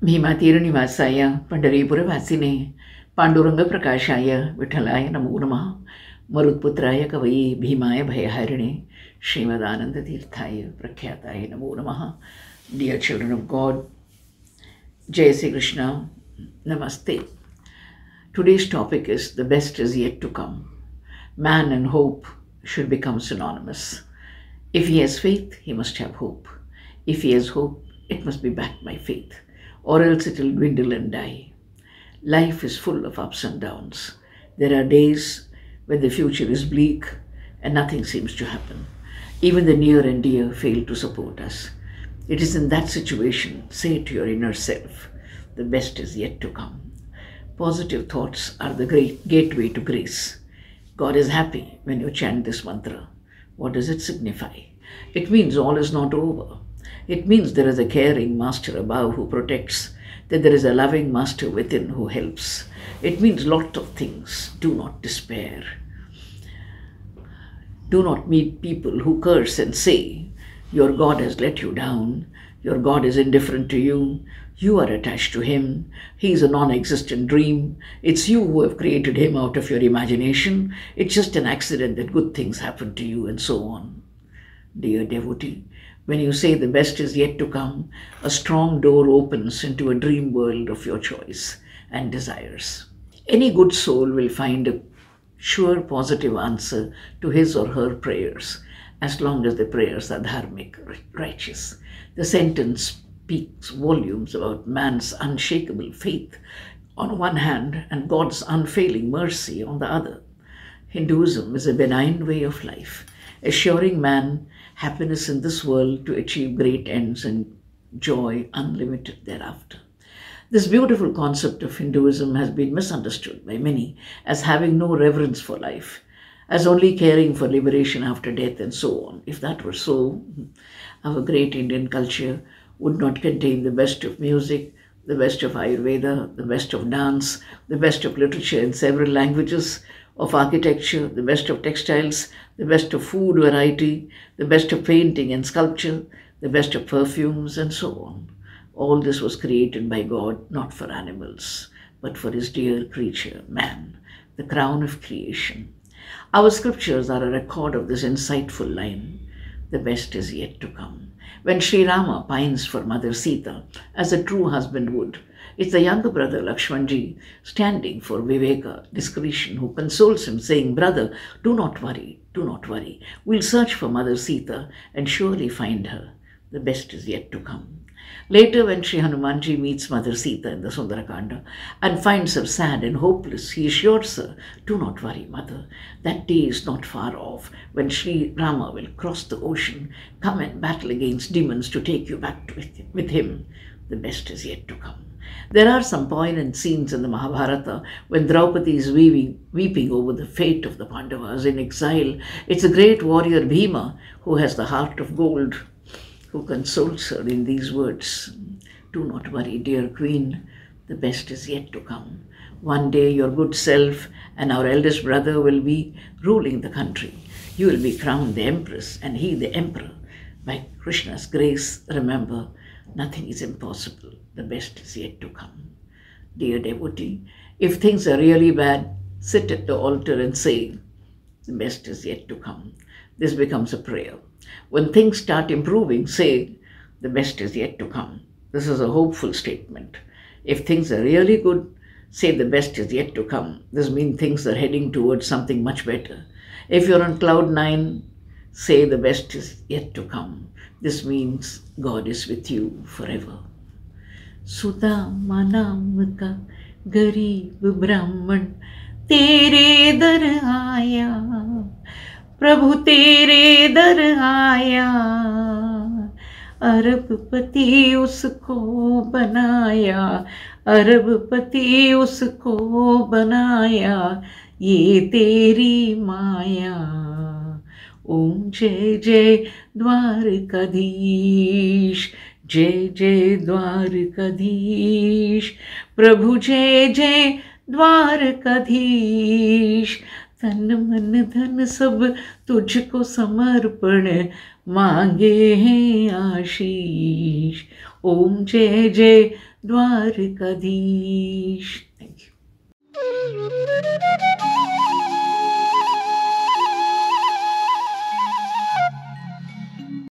भीमातीरनिवासाय पंढरीपुरवासिने पांडुरंग प्रकाशाय विठ्ठलाय नमो नमः. मरुत्पुत्राय कवये भीमाय भयहारिणे श्रीमदानंदतीर्थाय प्रख्याताय नमो नमः. Dear children of God, Jai Sri Krishna, Namaste. Today's topic is the best is yet to come. Man and hope should become synonymous. If he has faith, he must have hope. If he has hope, it must be backed by faith, or else it will dwindle and die. Life is full of ups and downs. There are days when the future is bleak and nothing seems to happen. Even the near and dear fail to support us. It is in that situation, say to your inner self, the best is yet to come. Positive thoughts are the great gateway to grace. God is happy when you chant this mantra. What does it signify? It means all is not over. It means there is a caring master above who protects, that there is a loving master within who helps. It means lot of things. Do not despair. Do not meet people who curse and say, your God has let you down, your God is indifferent to you, you are attached to him, he is a non-existent dream, it's you who have created him out of your imagination, it's just an accident that good things happen to you, and so on. Dear devotee, when you say the best is yet to come, a strong door opens into a dream world of your choice and desires. Any good soul will find a sure positive answer to his or her prayers, as long as the prayers are dharmic, righteous. The sentence speaks volumes about man's unshakable faith on one hand and God's unfailing mercy on the other. Hinduism is a benign way of life, assuring man happiness in this world to achieve great ends and joy unlimited thereafter. This beautiful concept of Hinduism has been misunderstood by many as having no reverence for life, as only caring for liberation after death and so on. If that were so, our great Indian culture would not contain the best of music, the best of Ayurveda, the best of dance, the best of literature in several languages, of architecture, the best of textiles, the best of food variety, the best of painting and sculpture, the best of perfumes, and so on. All this was created by God, not for animals, but for his dear creature, man, the crown of creation. Our scriptures are a record of this insightful line, the best is yet to come. When Sri Rama pines for Mother Sita, as a true husband would, it's the younger brother Lakshmanji, standing for Viveka, discretion, who consoles him, saying, brother, do not worry, we'll search for Mother Sita and surely find her. The best is yet to come. Later, when Sri Hanumanji meets Mother Sita in the Sundarakanda and finds her sad and hopeless, he assures her, do not worry, mother, that day is not far off when Sri Rama will cross the ocean, come and battle against demons to take you back with him. The best is yet to come. There are some poignant scenes in the Mahabharata when Draupadi is weeping over the fate of the Pandavas in exile. It's a great warrior Bhima who has the heart of gold, who consoles her in these words, do not worry, dear queen, the best is yet to come. One day your good self and our eldest brother will be ruling the country. You will be crowned the empress and he the emperor. By Krishna's grace, remember, nothing is impossible. The best is yet to come. Dear devotee, if things are really bad, sit at the altar and say, the best is yet to come. This becomes a prayer. When things start improving, say, the best is yet to come. This is a hopeful statement. If things are really good, say the best is yet to come. This means things are heading towards something much better. If you're on cloud 9, say the best is yet to come. This means God is with you forever. Sudama naam ka garib brahman tere dar aaya, प्रभु तेरे दर आया, अरबपति उसको बनाया, अरबपति उसको बनाया, ये तेरी माया. ओम जय जय द्वारकाधीश, जय जय द्वारकाधीश, प्रभु जय जय द्वारकाधीश. तन मन धन सब तुझको समर्पण, मांगे हैं आशीष. ओम जय जय Dwarkadhish. Thank you.